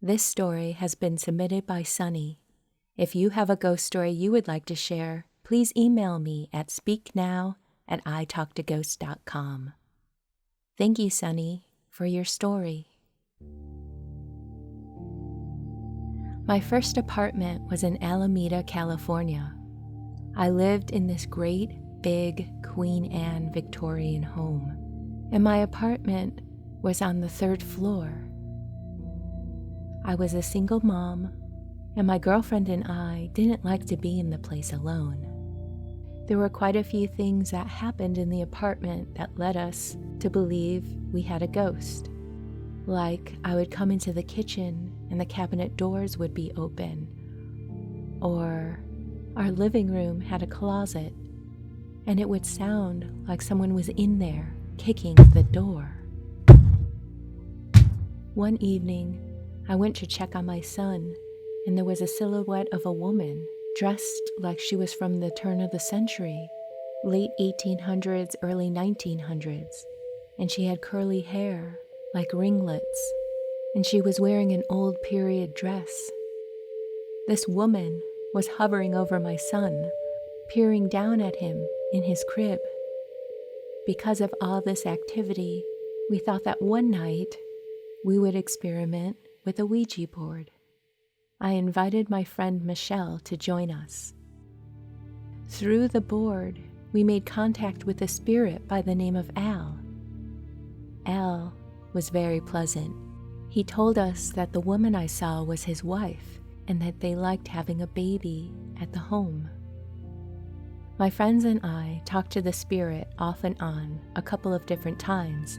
This story has been submitted by Sunny. If you have a ghost story you would like to share, please email me at speaknow@italktoghosts.com. Thank you, Sunny, for your story. My first apartment was in Alameda, California. I lived in this great, big Queen Anne Victorian home, and my apartment was on the 3rd floor. I was a single mom, and my girlfriend and I didn't like to be in the place alone. There were quite a few things that happened in the apartment that led us to believe we had a ghost. Like, I would come into the kitchen and the cabinet doors would be open, or our living room had a closet and it would sound like someone was in there kicking the door. One evening, I went to check on my son, and there was a silhouette of a woman dressed like she was from the turn of the century, late 1800s, early 1900s, and she had curly hair like ringlets, and she was wearing an old period dress. This woman was hovering over my son, peering down at him in his crib. Because of all this activity, we thought that one night we would experiment with a Ouija board. I invited my friend Michelle to join us. Through the board, we made contact with a spirit by the name of Al. Al was very pleasant. He told us that the woman I saw was his wife and that they liked having a baby at the home. My friends and I talked to the spirit off and on a couple of different times,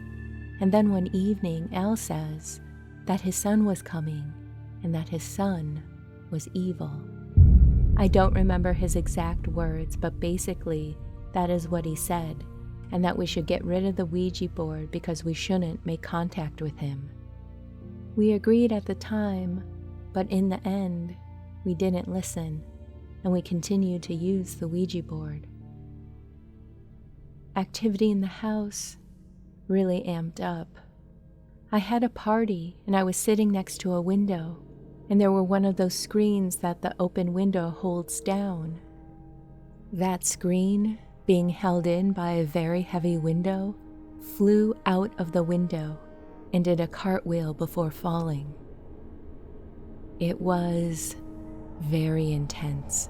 and then one evening Al says that his son was coming and that his son was evil. I don't remember his exact words, but basically that is what he said, and that we should get rid of the Ouija board because we shouldn't make contact with him. We agreed at the time, but in the end, we didn't listen, and we continued to use the Ouija board. Activity in the house really amped up. I had a party, and I was sitting next to a window, and there were one of those screens that the open window holds down. That screen, being held in by a very heavy window, flew out of the window and did a cartwheel before falling. It was very intense.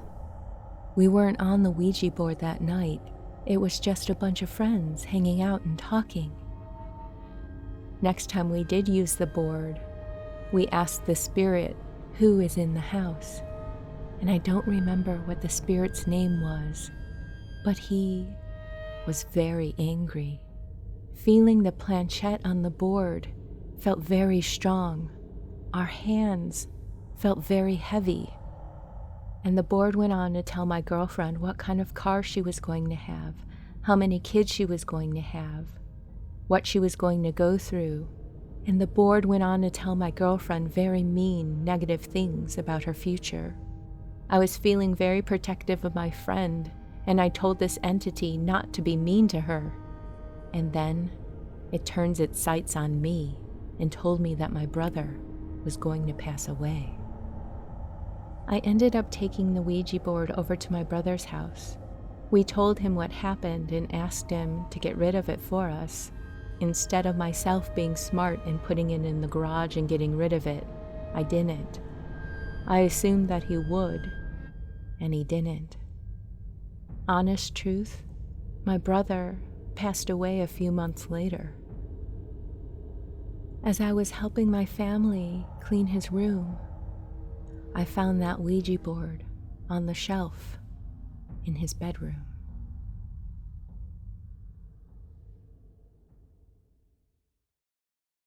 We weren't on the Ouija board that night. It was just a bunch of friends hanging out and talking. Next time we did use the board, we asked the spirit who is in the house, and I don't remember what the spirit's name was, but he was very angry. Feeling the planchette on the board felt very strong. Our hands felt very heavy. And the board went on to tell my girlfriend what kind of car she was going to have, how many kids she was going to have, what she was going to go through. And the board went on to tell my girlfriend very mean, negative things about her future. I was feeling very protective of my friend, and I told this entity not to be mean to her. And then it turns its sights on me and told me that my brother was going to pass away. I ended up taking the Ouija board over to my brother's house. We told him what happened and asked him to get rid of it for us. Instead of myself being smart and putting it in the garage and getting rid of it, I didn't. I assumed that he would, and he didn't. Honest truth, my brother passed away a few months later. As I was helping my family clean his room, I found that Ouija board on the shelf in his bedroom.